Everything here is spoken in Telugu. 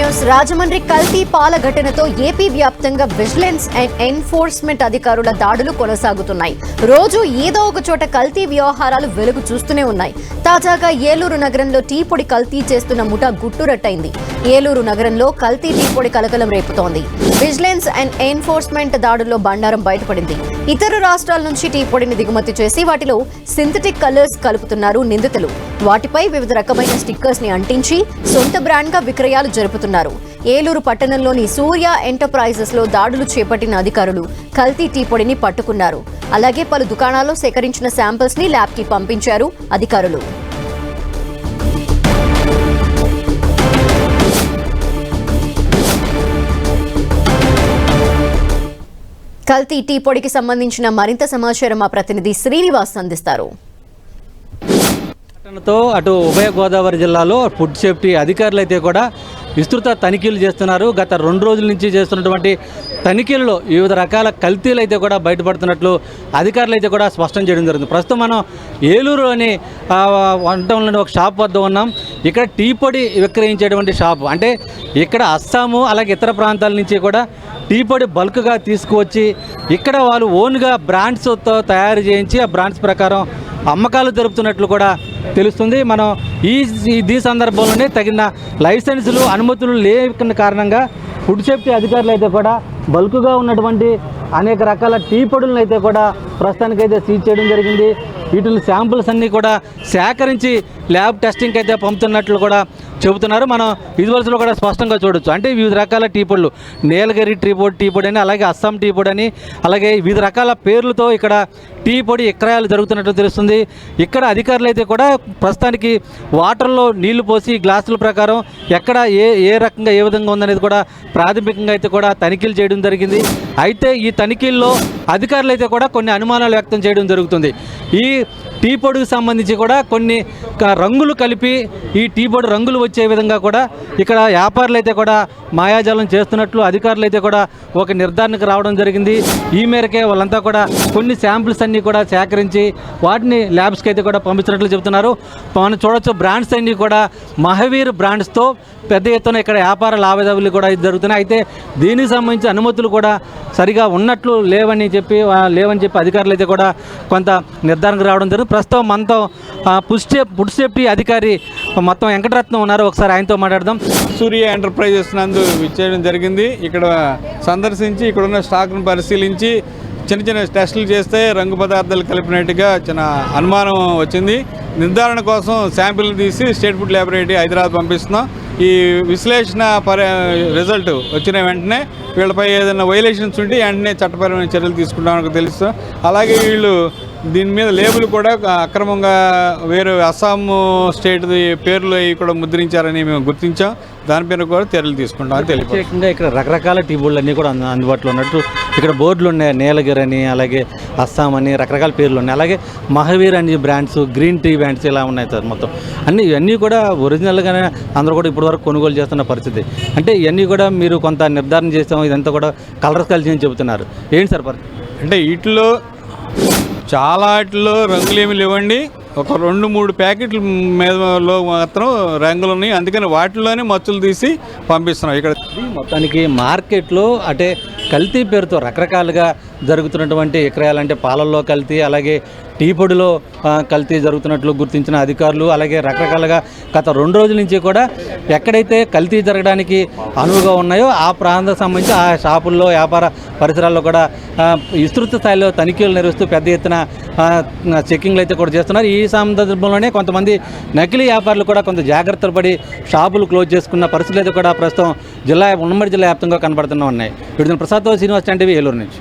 న్యూస్. రాజమండ్రి కల్తీ పాల ఘటనతో ఏపీ వ్యాప్తంగా విజిలెన్స్ అండ్ ఎన్ఫోర్స్మెంట్ అధికారుల దాడులు కొనసాగుతున్నాయి. రోజు ఏదో ఒక చోట కల్తీ వ్యవహారాలు వెలుగు చూస్తూనే ఉన్నాయి. తాజాగా ఏలూరు నగరంలో టీ పొడి కల్తీ చేస్తున్న ముఠా గుట్టురట్టయింది. ఏలూరు నగరంలో కల్తీ టీ పొడి కలకలం రేపుతోంది. విజిలెన్స్ అండ్ ఎన్ఫోర్స్మెంట్ దాడుల్లో బండారం బయటపడింది. ఇతర రాష్ట్రాల నుంచి టీ పొడిని దిగుమతి చేసి వాటిలో సింథటిక్ కలర్స్ కలుపుతున్నారు నిందితులు. వాటిపై వివిధ రకమైన స్టిక్కర్స్ ని అంటించి సొంత బ్రాండ్ గా విక్రయాలు జరుపుతున్నారు. ఏలూరు పట్టణంలోని సూర్య ఎంటర్ప్రైజెస్ లో దాడులు చేపట్టిన అధికారులు కల్తీ టీ పొడిని పట్టుకున్నారు. అలాగే పలు దుకాణాల్లో సేకరించిన శాంపిల్స్ ని ల్యాబ్ కి పంపించారు అధికారులు. కల్తీ టీ పొడికి సంబంధించిన మరింత సమాచారం మా ప్రతినిధి శ్రీనివాస్ అందిస్తారు. అటు ఉభయ గోదావరి జిల్లాలో ఫుడ్ సేఫ్టీ అధికారులు అయితే కూడా విస్తృత తనిఖీలు చేస్తున్నారు. గత 2 రోజుల నుంచి చేస్తున్నటువంటి తనిఖీలలో వివిధ రకాల కల్తీలు అయితే కూడా బయటపడుతున్నట్లు అధికారులు అయితే కూడా స్పష్టం చేయడం జరుగుతుంది. ప్రస్తుతం మనం ఏలూరు అని వంటంలోని ఒక షాప్ వద్ద ఉన్నాం. ఇక్కడ టీ పొడి విక్రయించేటువంటి షాప్. అంటే ఇక్కడ అస్సాము అలాగే ఇతర ప్రాంతాల నుంచి కూడా టీ పొడి బల్క్గా తీసుకువచ్చి ఇక్కడ వాళ్ళు ఓన్గా బ్రాండ్స్తో తయారు చేయించి ఆ బ్రాండ్స్ ప్రకారం అమ్మకాలు జరుపుతున్నట్లు కూడా తెలుస్తుంది. మనం ఈ సందర్భంలోనే తగిన లైసెన్సులు అనుమతులు లేని కారణంగా ఫుడ్ సేఫ్టీ అధికారులు అయితే కూడా బల్క్గా ఉన్నటువంటి అనేక రకాల టీ పొడులను అయితే కూడా ప్రస్తుతానికైతే సీజ్ చేయడం జరిగింది. వీటిని శాంపుల్స్ అన్నీ కూడా సేకరించి ల్యాబ్ టెస్టింగ్కి అయితే పంపుతున్నట్లు కూడా చెబుతున్నారు. మనం విజువల్స్లో కూడా స్పష్టంగా చూడొచ్చు. అంటే వివిధ రకాల టీ పొడులు, నీలగిరి టీ పొడి అని, అలాగే అస్సాం టీ పొడి అని, అలాగే వివిధ రకాల పేర్లతో ఇక్కడ టీ పొడి విక్రయాలు జరుగుతున్నట్లు తెలుస్తుంది. ఇక్కడ అధికారులు అయితే కూడా ప్రస్తుతానికి వాటర్లో నీళ్లు పోసి గ్లాసుల ప్రకారం ఎక్కడ ఏ రకంగా ఏ విధంగా ఉందనేది కూడా ప్రాథమికంగా అయితే కూడా తనిఖీలు చేయడం జరిగింది. అయితే ఈ తనిఖీల్లో అధికారులు అయితే కూడా కొన్ని అనుమానాలు వ్యక్తం చేయడం జరుగుతుంది. ఈ టీ పొడికి సంబంధించి కూడా కొన్ని రంగులు కలిపి ఈ టీ పొడి రంగులు వచ్చే విధంగా కూడా ఇక్కడ వ్యాపారులు అయితే కూడా మాయాజాలం చేస్తున్నట్లు అధికారులు అయితే కూడా ఒక నిర్ధారణకు రావడం జరిగింది. ఈ మేరకే వాళ్ళంతా కూడా కొన్ని శాంపిల్స్ అన్నీ కూడా సేకరించి వాటిని ల్యాబ్స్కి అయితే కూడా పంపించినట్లు చెబుతున్నారు. మనం చూడొచ్చు బ్రాండ్స్ అన్నీ కూడా మహావీర్ బ్రాండ్స్తో పెద్ద ఎత్తున ఇక్కడ వ్యాపార లావాదేవీలు కూడా జరుగుతున్నాయి. అయితే దీనికి సంబంధించి అనుమతులు కూడా సరిగా ఉన్నట్లు లేవని చెప్పి అధికారులు అయితే కూడా కొంత నిర్ధారణకు రావడం జరిగింది. ప్రస్తుతం మనతో ఫుడ్ సేఫ్టీ అధికారి మొత్తం వెంకటరత్నం ఉన్నారు. ఒకసారి ఆయనతో మాట్లాడదాం. సూర్య ఎంటర్ప్రైజెస్ నందు విచ్చేయడం జరిగింది. ఇక్కడ సందర్శించి ఇక్కడున్న స్టాక్ను పరిశీలించి చిన్న టెస్టులు చేస్తే రంగు పదార్థాలు కలిపినట్టుగా చిన్న అనుమానం వచ్చింది. నిర్ధారణ కోసం శాంపిల్ తీసి స్టేట్ ఫుడ్ ల్యాబొరేటరీ హైదరాబాద్ పంపిస్తున్నాం. ఈ విశ్లేషణ రిజల్ట్ వచ్చిన వెంటనే వీళ్ళపై ఏదైనా వైలేషన్స్ ఉంటే వెంటనే చట్టపరమైన చర్యలు తీసుకుంటామని తెలుస్తాం. అలాగే వీళ్ళు దీని మీద లేబుల్ కూడా అక్రమంగా వేరే అస్సాం స్టేట్ పేర్లు అవి కూడా ముద్రించారని మేము గుర్తించాం. దానిపైన కూడా చర్యలు తీసుకుంటామని తెలియదు. ప్రత్యేకంగా ఇక్కడ రకరకాల టీ పొడులు అన్నీ కూడా అందుబాటులో ఉన్నట్టు ఇక్కడ బోర్డులు ఉన్నాయి. నీలగిరి అని, అలాగే అస్సాం అని రకరకాల పేర్లు ఉన్నాయి. అలాగే మహావీర్ అని బ్రాండ్స్, గ్రీన్ టీ బ్రాండ్స్ ఇలా ఉన్నాయి సార్. మొత్తం ఇవన్నీ కూడా ఒరిజినల్గానే అందరూ కూడా ఇప్పటివరకు కొనుగోలు చేస్తున్న పరిస్థితి. అంటే ఇవన్నీ కూడా మీరు కొంత నిర్ధారణ చేస్తాం, ఇదంతా కూడా కలర్స్ కలిసి అని చెబుతున్నారు. ఏంటి సార్ పరిస్థితి? అంటే వీటిలో చాలా వాటిలో రంగులు ఏమి లేవండి. ఒక 2-3 ప్యాకెట్ల మీదలో మాత్రం రంగులు ఉన్నాయి. అందుకని వాటిలోనే మచ్చులు తీసి పంపిస్తున్నాం. ఇక్కడ మొత్తానికి మార్కెట్లో అంటే కల్తీ పేరుతో రకరకాలుగా జరుగుతున్నటువంటి విక్రయాలంటే పాలల్లో కల్తీ, అలాగే టీ పొడిలో కల్తీ జరుగుతున్నట్లు గుర్తించిన అధికారులు, అలాగే రకరకాలుగా గత 2 రోజుల నుంచి కూడా ఎక్కడైతే కల్తీ జరగడానికి అనువుగా ఉన్నాయో ఆ ప్రాంతానికి సంబంధించి ఆ షాపుల్లో, వ్యాపార పరిసరాల్లో కూడా విస్తృత స్థాయిలో తనిఖీలు నిర్వహిస్తూ పెద్ద ఎత్తున చెక్కింగ్లు అయితే కూడా చేస్తున్నారు. ఈ సందర్భంలోనే కొంతమంది నకిలీ వ్యాపారులు కూడా కొంత జాగ్రత్తలు పడి షాపులు క్లోజ్ చేసుకున్న పరిస్థితులు అయితే కూడా ప్రస్తుతం ఉమ్మడి జిల్లా వ్యాప్తంగా కనబడుతూనే ఉన్నాయి. విడుదల ప్రసాద్, శ్రీనివాస్ టీవీ, ఏలూరు నుంచి.